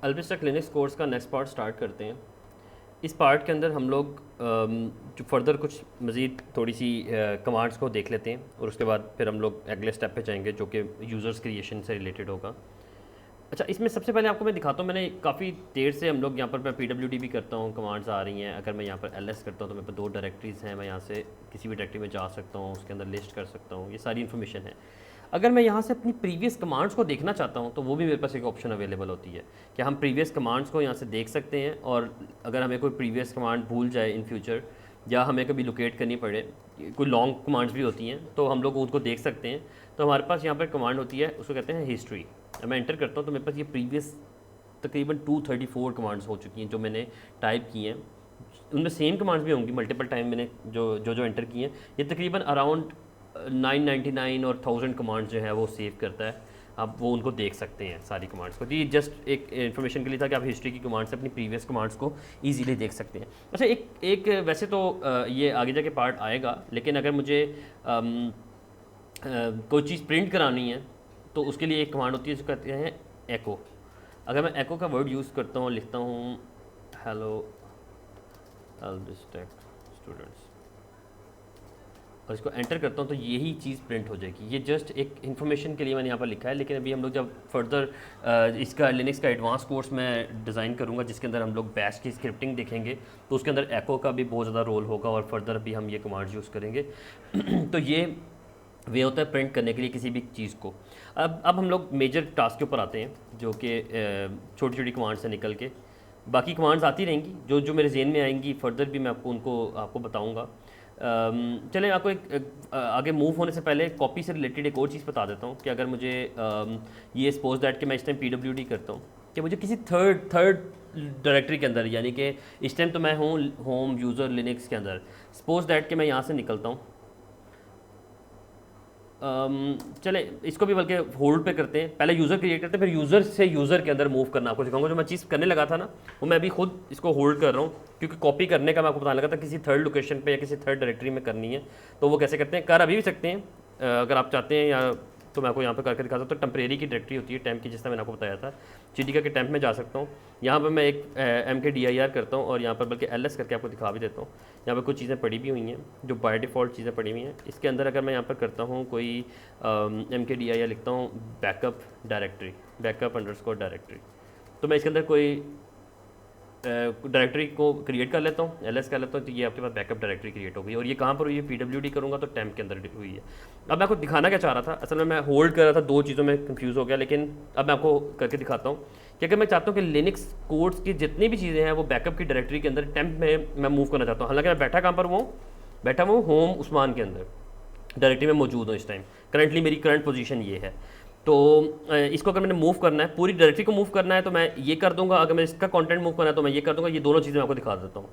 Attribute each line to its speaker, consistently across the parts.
Speaker 1: अल्पिस्टक Linux course का next part start करते हैं। इस पार्ट के अंदर हम लोग जो फर्दर कुछ मज़ीद थोड़ी सी कमांड्स को देख लेते हैं और उसके बाद फिर हम लोग अगले स्टेप पे जाएंगे जो कि यूज़र्स क्रिएशन से रिलेटेड होगा। अच्छा, इसमें सबसे पहले आपको मैं दिखाता हूँ। मैंने काफ़ी देर से हम लोग यहाँ पर मैं PWD भी करता हूँ, कमांड्स आ रही हैं। अगर मैं यहाँ पर LS करता हूँ तो मेरे पास 2 डायरेक्टरीज़ हैं, मैं यहाँ से किसी भी डायरेक्टरी में जा सकता हूँ, उसके अंदर लिस्ट कर सकता हूँ, ये सारी इन्फॉर्मेशन है। अगर मैं यहाँ से अपनी प्रीवियस कमांड्स को देखना चाहता हूँ तो वो भी मेरे पास एक ऑप्शन अवेलेबल होती है कि हम प्रीवियस कमांड्स को यहाँ से देख सकते हैं। और अगर हमें कोई प्रीवियस कमांड भूल जाए इन फ्यूचर या हमें कभी लोकेट करनी पड़े, कोई लॉन्ग कमांड्स भी होती हैं तो हम लोग उनको देख सकते हैं। तो हमारे पास यहाँ पर कमांड होती है, उसको कहते हैं हिस्ट्री। मैं एंटर करता हूँ तो मेरे पास ये प्रीवियस तकरीबन 234 कमांड्स हो चुकी हैं जो मैंने टाइप की हैं। उनमें सेम कमांड्स भी होंगी, मल्टीपल टाइम मैंने जो एंटर की हैं। ये तकरीबन अराउंड 999 और 1000 कमांड्स जो है वो सेव करता है। आप वो उनको देख सकते हैं सारी कमांड्स को। ये जस्ट एक इन्फॉर्मेशन के लिए था कि आप हिस्ट्री की कमांड से अपनी प्रीवियस कमांड्स को इजीली देख सकते हैं। अच्छा, एक वैसे तो ये आगे जाके पार्ट आएगा, लेकिन अगर मुझे कोई चीज़ प्रिंट करानी है तो उसके लिए एक कमांड होती है जिसको कहते हैं एको। अगर मैं एको का वर्ड यूज़ करता हूँ, लिखता हूँ हेलो अल्पिस्टक स्टूडेंट्स और इसको एंटर करता हूँ तो यही चीज़ प्रिंट हो जाएगी। ये जस्ट एक इन्फॉर्मेशन के लिए मैंने यहाँ पर लिखा है, लेकिन अभी हम लोग जब फर्दर इसका लिनक्स का एडवांस कोर्स मैं डिज़ाइन करूँगा जिसके अंदर हम लोग बैश की स्क्रिप्टिंग देखेंगे तो उसके अंदर एको का भी बहुत ज़्यादा रोल होगा और फर्दर भी हम ये कमांड्स यूज़ करेंगे। तो ये वे होता है प्रिंट करने के लिए किसी भी चीज़ को। अब हम लोग मेजर टास्क के ऊपर आते हैं जो कि छोटी छोटी कमांड से निकल के बाकी कमांड्स आती रहेंगी जो मेरे जेन में आएंगी। फर्दर भी मैं आपको बताऊँगा। चलें, आपको एक आगे मूव होने से पहले कॉपी से रिलेटेड एक और चीज़ बता देता हूँ कि अगर मुझे ये सपोज दैट कि मैं इस टाइम PWD करता हूँ कि मुझे किसी थर्ड डायरेक्टरी के अंदर, यानी कि इस टाइम तो मैं हूँ होम यूज़र लिनक्स के अंदर, सपोज दैट कि मैं यहाँ से निकलता हूँ। चले इसको भी बल्कि होल्ड पे करते हैं, पहले यूज़र क्रिएट करते हैं, फिर यूज़र से यूज़र के अंदर मूव करना आपको सिखाऊंगा। जो मैं चीज़ करने लगा था ना वो मैं अभी खुद इसको होल्ड कर रहा हूँ क्योंकि कॉपी करने का मैं आपको बताने लगा था किसी थर्ड लोकेशन पे या किसी थर्ड डायरेक्टरी में करनी है। तो वो कैसे करते हैं, कर अभी भी सकते हैं अगर आप चाहते हैं, या तो मैं आपको यहाँ पे करके दिखा सकता हूँ। टेम्परेरी की डायरेक्टरी होती है टेम्प की, जिसका मैंने आपको बताया था। CDK के टेम्प में जा सकता हूँ। यहाँ पर मैं एक MKDIR करता हूँ और यहाँ पर बल्कि LS करके आपको दिखा भी देता हूँ। यहाँ पर कुछ चीज़ें पड़ी भी हुई हैं जो बाय डिफ़ॉल्ट चीज़ें पड़ी हुई हैं। इसके अंदर अगर मैं यहाँ पर करता हूँ कोई MKDIR लिखता हूँ backup directory, backup underscore directory, तो मैं इसके अंदर कोई डायरेक्टरी को क्रिएट कर लेता हूँ, LS कर लेता हूँ, तो ये आपके पास बैकअप डायरेक्टरी क्रिएट हो गई। और ये कहाँ पर हुई है, PWD करूँगा तो टेम्प के अंदर हुई है। अब मैं आपको दिखाना क्या चाह रहा था, असल में मैं होल्ड कर रहा था, 2 चीज़ों में कंफ्यूज हो गया, लेकिन अब मैं आपको करके दिखाता हूँ कि अगर मैं चाहता हूँ कि लिनक्स कोड्स की जितनी भी चीज़ें हैं वो बैकअप की डायरेक्टरी के अंदर टेम्प में मैं मूव करना चाहता हूँ। हालांकि मैं बैठा कहाँ पर हूँ, बैठा हूँ होम उस्मान के अंदर डायरेक्टरी में मौजूद हूँ इस टाइम। करंटली मेरी करंट पोजीशन ये है। तो इसको अगर मैंने मूव करना है, पूरी डायरेक्टरी को मूव करना है तो मैं ये कर दूंगा। अगर मैं इसका कंटेंट मूव करना है तो मैं ये कर दूंगा। ये दोनों चीज़ें मैं आपको दिखा देता हूँ।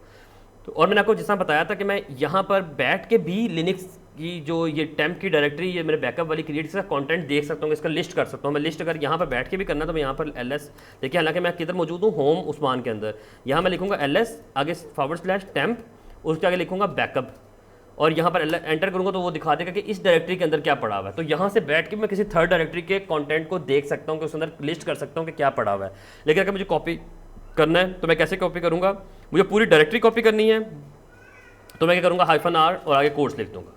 Speaker 1: तो और मैंने आपको जिस तरह बताया था कि मैं यहाँ पर बैठ के भी लिनक्स की जो ये टेम्प की डायरेक्टरी, ये मेरे बैकअप वाली क्रिएट, इसका कंटेंट देख सकता हूँ, इसका लिस्ट कर सकता हूँ। मैं लिस्ट अगर यहाँ पर बैठ के भी करना तो मैं यहाँ पर LS देखिए, हालांकि मैं किधर मौजूद हूँ, होम उस्मान के अंदर। यहाँ मैं लिखूँगा LS आगे /टेम्प, उसके आगे लिखूँगा बैकअप और यहाँ पर एंटर करूँगा तो वो दिखा देगा कि इस डायरेक्टरी के अंदर क्या पड़ा हुआ है। तो यहाँ से बैठ के मैं किसी थर्ड डायरेक्टरी के कंटेंट को देख सकता हूँ कि उसके अंदर लिस्ट कर सकता हूँ कि क्या पड़ा हुआ है। लेकिन अगर मुझे कॉपी करना है तो मैं कैसे कॉपी करूँगा, मुझे पूरी डायरेक्टरी कॉपी करनी है तो मैं क्या करूँगा, -R और आगे कोर्स लिख दूँगा,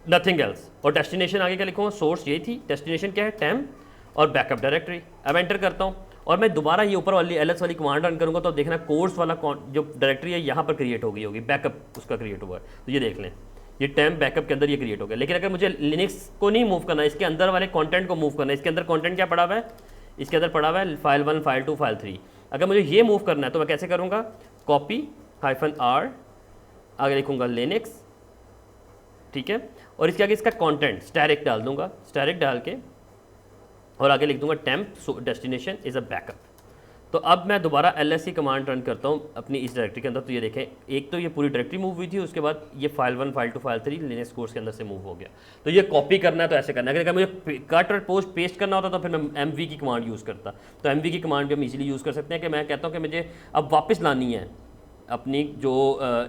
Speaker 1: नथिंग एल्स। और डेस्टिनेशन आगे क्या लिखूँगा, सोर्स यही थी, डेस्टिनेशन क्या है टेम्प और बैकअप डायरेक्टरी। अब एंटर करता हूँ और मैं दोबारा ये ऊपर वाली LS वाली कमांड रन करूँगा तो देखना कोर्स वाला जो डायरेक्टरी है यहाँ पर क्रिएट हो गई होगी, बैकअप उसका क्रिएट हुआ है। तो ये देख लें, ये टेम्प बैकअप के अंदर ये क्रिएट हो गया। लेकिन अगर मुझे लिनक्स को नहीं मूव करना है, इसके अंदर वाले कंटेंट को मूव करना है, इसके अंदर कंटेंट क्या पड़ा हुआ है, इसके अंदर पड़ा हुआ है फाइल 1, फाइल 2, फाइल 3। अगर मुझे ये मूव करना है तो मैं कैसे करूँगा, कॉपी -R आगे लिखूँगा लिनक्स, ठीक है, और इसके आगे इसका कंटेंट स्टैरिक डाल दूंगा, स्टैरिक डाल के और आगे लिख दूंगा temp destination is a backup. तो अब मैं दोबारा LS की कमांड रन करता हूँ अपनी इस डायरेक्टरी के अंदर। तो ये देखें, एक तो ये पूरी डायरेक्टरी मूव हुई थी, उसके बाद ये file 1, file 2, file 3 Linux course के अंदर से मूव हो गया। तो ये कॉपी करना है तो ऐसे करना है। अगर मुझे कट और पोस्ट पेस्ट करना होता तो फिर मैं MV की कमांड यूज़ करता। तो MV की कमांड भी हम इजीली यूज़ कर सकते हैं कि मैं कहता हूँ कि मुझे अब वापस लानी है अपनी जो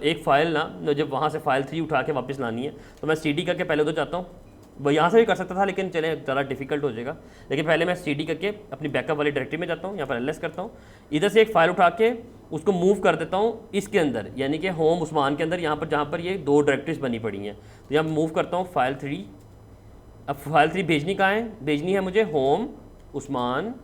Speaker 1: एक फ़ाइल ना, जब वहाँ से फाइल 3 उठा के वापस लानी है तो मैं CD करके पहले उधर जाता हूँ, वो यहाँ से भी कर सकता था, लेकिन चले ज़्यादा डिफिकल्ट हो जाएगा। लेकिन पहले मैं cd करके अपनी बैकअप वाली डायरेक्टरी में जाता हूँ, यहाँ पर ls करता हूँ, इधर से एक फ़ाइल उठा के उसको मूव कर देता हूँ इसके अंदर, यानी कि होम उस्मान के अंदर, यहाँ पर जहाँ पर ये 2 डायरेक्टरीज बनी पड़ी हैं। तो यहाँ मूव करता हूँ फाइल 3। अब फाइल 3 भेजनी कहाँ है? भेजनी है मुझे होम उस्मान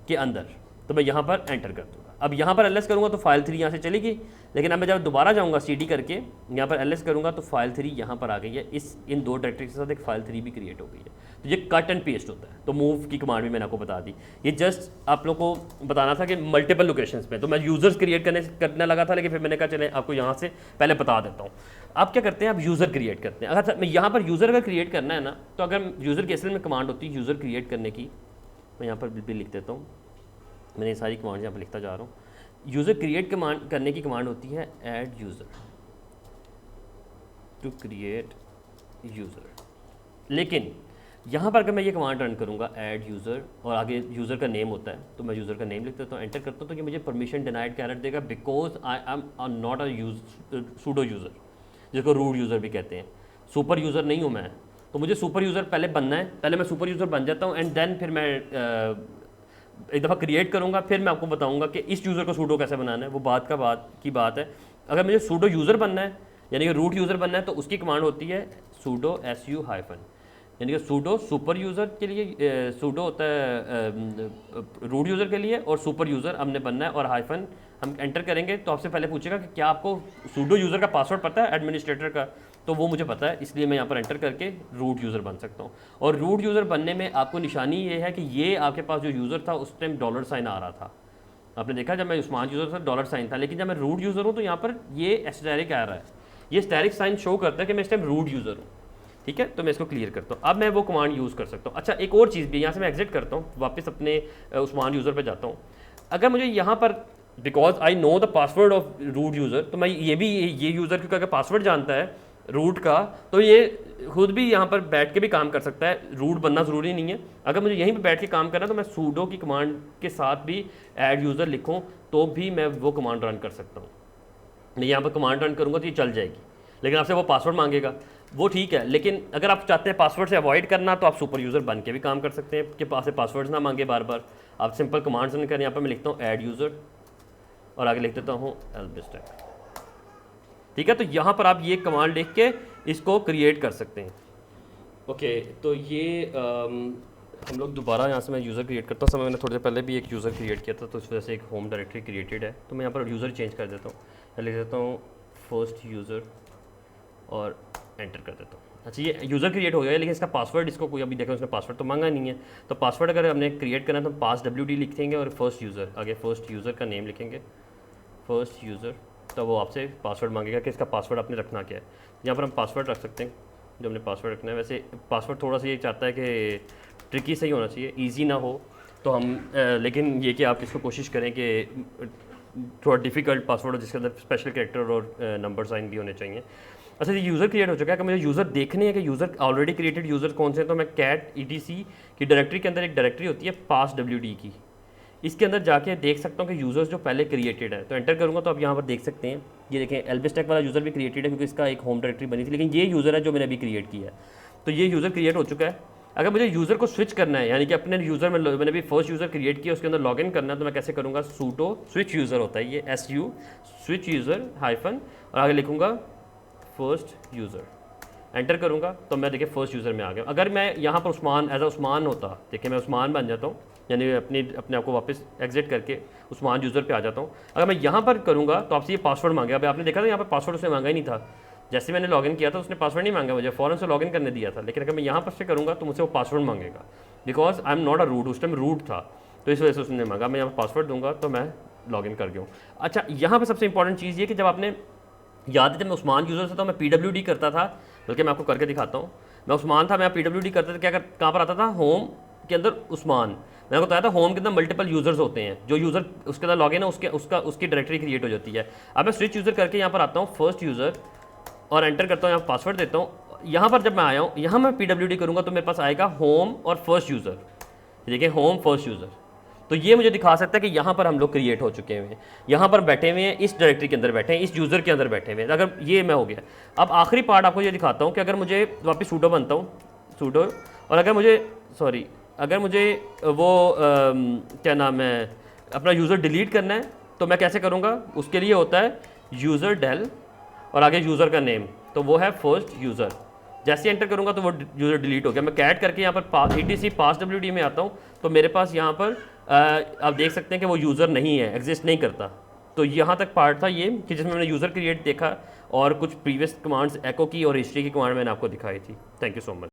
Speaker 1: के अंदर, तो मैं यहाँ पर एंटर कर दूँगा। अब यहाँ पर ls करूँगा तो फाइल 3 यहाँ से चलेगी, लेकिन अब मैं जब दोबारा जाऊँगा cd करके यहाँ पर ls करूँगा तो फाइल 3 यहाँ पर आ गई है। इन 2 डायरेक्टरी के साथ एक फाइल 3 भी क्रिएट हो गई है। तो ये कट एंड पेस्ट होता है। तो मूव की कमांड भी मैंने आपको बता दी। ये जस्ट आप लोगों को बताना था कि मल्टीपल लोकेशंस पे, तो मैं यूज़र्स क्रिएट करने लगा था, लेकिन फिर मैंने कहा चले आपको यहाँ से पहले बता देता हूँ। आप क्या करते हैं, आप यूज़र क्रिएट करते हैं। अगर मैं यहाँ पर यूज़र अगर क्रिएट करना है ना, तो अगर यूज़र की असल में कमांड होती है यूज़र क्रिएट करने की, मैं यहाँ पर भी लिख देता हूँ, मैंने सारी कमांड यहाँ पर लिखता जा रहा हूँ। यूज़र क्रिएट कमांड करने की कमांड होती है add user, to create user. लेकिन यहाँ पर अगर मैं ये कमांड रन करूँगा ऐड यूज़र और आगे यूज़र का नेम होता है, तो मैं यूज़र का नेम लिख देता हूँ, एंटर करता हूँ, तो ये मुझे परमिशन डिनाइड का एरर देगा, because I am not pseudo user, जिसको रूट यूज़र भी कहते हैं। सुपर यूज़र नहीं हूँ मैं, तो मुझे सुपर यूज़र पहले बनना है। पहले मैं सुपर यूज़र बन जाता हूँ एंड देन फिर मैं एक दफ़ा क्रिएट करूँगा, फिर मैं आपको बताऊँगा कि इस यूज़र को सूडो कैसे बनाना है। वो बात की बात है। अगर मुझे सूडो यूज़र बनना है, यानी कि रूट यूज़र बनना है, तो उसकी कमांड होती है सूडो su-, यानी कि सूडो सुपर यूज़र के लिए, सूडो होता है रूट यूज़र के लिए, और सुपर यूज़र हमने बनना है, और हाइफन हम एंटर करेंगे तो आपसे पहले पूछेगा कि क्या आपको सूडो यूज़र का पासवर्ड पता है एडमिनिस्ट्रेटर का, तो वो मुझे पता है, इसलिए मैं यहाँ पर एंटर करके रूट यूज़र बन सकता हूँ। और रूट यूज़र बनने में आपको निशानी ये है कि ये आपके पास जो यूज़र था उस टाइम $साइन आ रहा था। आपने देखा जब मैं उस्मान यूज़र था $साइन था, लेकिन जब मैं रूट यूज़र हूँ तो यहाँ पर ये एस्टेरिक आ रहा है। ये एस्टेरिक साइन शो करता है कि मैं इस टाइम रूट यूज़र हूँ। ठीक है, तो मैं इसको क्लियर करता हूँ। अब मैं वो कमांड यूज़ कर सकता हूँ। अच्छा, एक और चीज़ भी, यहाँ से मैं एग्जिट करता हूँ, वापस अपने उस्मान यूज़र पे जाता हूँ। अगर मुझे यहाँ पर because I know the password of root user, तो मैं ये यूज़र क्योंकि अगर पासवर्ड जानता है रूट का, तो ये खुद भी यहाँ पर बैठ के भी काम कर सकता है। रूट बनना ज़रूरी नहीं है। अगर मुझे यहीं पर बैठ के काम करना है तो मैं सूडो की कमांड के साथ भी ऐड यूज़र लिखूँ तो भी मैं वो कमांड रन कर सकता हूँ। मैं यहाँ पर कमांड रन करूँगा तो ये चल जाएगी, लेकिन आपसे वो पासवर्ड मांगेगा, वो ठीक है। लेकिन अगर आप चाहते हैं पासवर्ड से अवॉइड करना, तो आप सुपर यूज़र बन के भी काम कर सकते हैं कि पास से पासवर्ड्स ना मांगे बार बार। आप सिंपल कमांड्स रन करें। यहाँ पर मैं लिखता हूँ ऐड यूज़र और आगे लिख देता हूँ elbstack। ठीक है, तो यहाँ पर आप ये कमांड लिख के इसको क्रिएट कर सकते हैं। ओके, तो ये हम लोग दोबारा यहाँ से मैं यूज़र क्रिएट करता हूँ। समय मैंने थोड़ी देर पहले भी एक यूज़र क्रिएट किया था, तो इस वजह से एक होम डायरेक्टरी क्रिएटेड है। तो मैं यहाँ पर यूज़र चेंज कर देता हूँ, लिख देता हूँ फर्स्ट यूज़र और एंटर कर देता हूँ। अच्छा, ये यूज़र क्रिएट हो गया है, लेकिन इसका पासवर्ड इसको कोई अभी देखा उसने पासवर्ड तो मांगा नहीं है। तो पासवर्ड अगर हमने क्रिएट करना है तो पास wd लिखेंगे और फर्स्ट यूज़र, आगे फर्स्ट यूज़र का नेम लिखेंगे फर्स्ट यूज़र, तो वो आपसे पासवर्ड मांगेगा कि इसका पासवर्ड आपने रखना क्या है। यहाँ पर हम पासवर्ड रख सकते हैं जो हमने पासवर्ड रखना है। वैसे पासवर्ड थोड़ा सा ये चाहता है कि ट्रिकी सही होना चाहिए, ईजी ना हो, तो हम लेकिन ये कि आप इसको कोशिश करें कि थोड़ा डिफ़िकल्ट पासवर्ड हो जिसके अंदर स्पेशल कैरेक्टर और नंबर साइन भी होने चाहिए। अच्छा, ये यूज़र क्रिएट हो चुका है कि मुझे यूज़र देखने हैं कि यूज़र ऑलरेडी क्रिएटेड यूज़र कौन से हैं। तो मैं कैट etc की डायरेक्टरी के अंदर एक डायरेक्टरी होती है पास wd की, इसके अंदर जाके देख सकता हूँ कि यूज़र्स जो पहले क्रिएटेड है। तो एंटर करूँगा तो आप यहाँ पर देख सकते हैं, ये देखें elbstack वाला यूज़र भी क्रिएटेड है क्योंकि इसका एक होम डायरेक्टरी बनी थी, लेकिन ये यूज़र है जो मैंने अभी क्रिएट किया है। तो ये यूज़र क्रिएट हो चुका है। अगर मुझे यूज़र को स्विच करना है, यानी कि अपने यूज़र में मैंने भी फर्स्ट यूज़र क्रिएट किया उसके अंदर लॉगिन करना है, तो मैं कैसे करूँगा, सूडो स्विच यूज़र होता है ये su स्विच यूज़र हाइफन और आगे लिखूँगा फर्स्ट यूज़र, एंटर करूँगा तो मैं देखिए फर्स्ट यूज़र में आ गया। अगर मैं यहाँ पर उस्मान एज उस्मान होता, देखिए मैं उस्मान बन जाता हूँ, यानी अपने आप को वापस एग्जिट करके उस्मान यूज़र पे आ जाता हूँ। अगर मैं यहाँ पर करूँगा तो आपसे ये पासवर्ड मांगेगा। अभी आपने देखा था यहाँ पर पासवर्ड उसने मांगा ही नहीं था, जैसे मैंने लॉगिन किया था उसने पासवर्ड नहीं मांगा, मुझे फ़ौरन से लॉगिन करने दिया था। लेकिन अगर मैं यहाँ पर से करूँगा तो मुझसे वो पासवर्ड मांगेगा, because I am not a root, उस टाइम रूट था, तो इस वजह से उसने मांगा। मैं यहाँ पर पासवर्ड दूंगा तो मैं लॉगिन कर गया हूँ। अच्छा, यहाँ पर सबसे इंपॉर्टेंट चीज़ ये कि जब आपने याद है जब मैं उस्मान यूज़र से था मैं PWD करता था, बल्कि मैं आपको करके दिखाता हूँ। मैं उस्मान था, मैं PWD करता था, क्या कहाँ पर आता था, होम के अंदर उस्मान। मैंने आपको बताया था होम के अंदर मल्टीपल यूज़र्स होते हैं, जो यूज़र उसके अंदर लॉगिन है उसकी डायरेक्टरी क्रिएट हो जाती है। अब मैं स्विच यूज़र करके यहाँ पर आता हूँ फर्स्ट यूज़र और एंटर करता हूँ, यहाँ पासवर्ड देता हूँ। यहाँ पर जब मैं आया हूँ, यहाँ मैं PWD करूँगा तो मेरे पास आएगा होम और फर्स्ट यूज़र, देखिए होम फर्स्ट यूज़र। तो ये मुझे दिखा सकता है कि यहाँ पर हम लोग क्रिएट हो चुके हैं, यहाँ पर बैठे हुए हैं, इस डायरेक्टरी के अंदर बैठे हैं, इस यूज़र के अंदर बैठे हुए हैं। अगर ये मैं हो गया, अब आखिरी पार्ट आपको ये दिखाता हूँ कि अगर मुझे वापस सूडो बनता हूँ, सूडो, और अगर मुझे अगर मुझे वो क्या नाम है अपना यूज़र डिलीट करना है तो मैं कैसे करूँगा? उसके लिए होता है यूज़र डेल और आगे यूज़र का नेम, तो वो है फर्स्ट यूज़र। जैसे एंटर करूँगा तो वो यूज़र डिलीट हो गया। मैं कैट करके यहाँ पर etc पास WD में आता हूँ तो मेरे पास यहाँ पर आप देख सकते हैं कि वो यूज़र नहीं है, एग्जिस्ट नहीं करता। तो यहाँ तक पार्ट था ये कि जिसमें मैंने यूज़र क्रिएट देखा और कुछ प्रीवियस कमांड्स एको की और हिस्ट्री की कमांड मैंने आपको दिखाई थी। Thank you so much.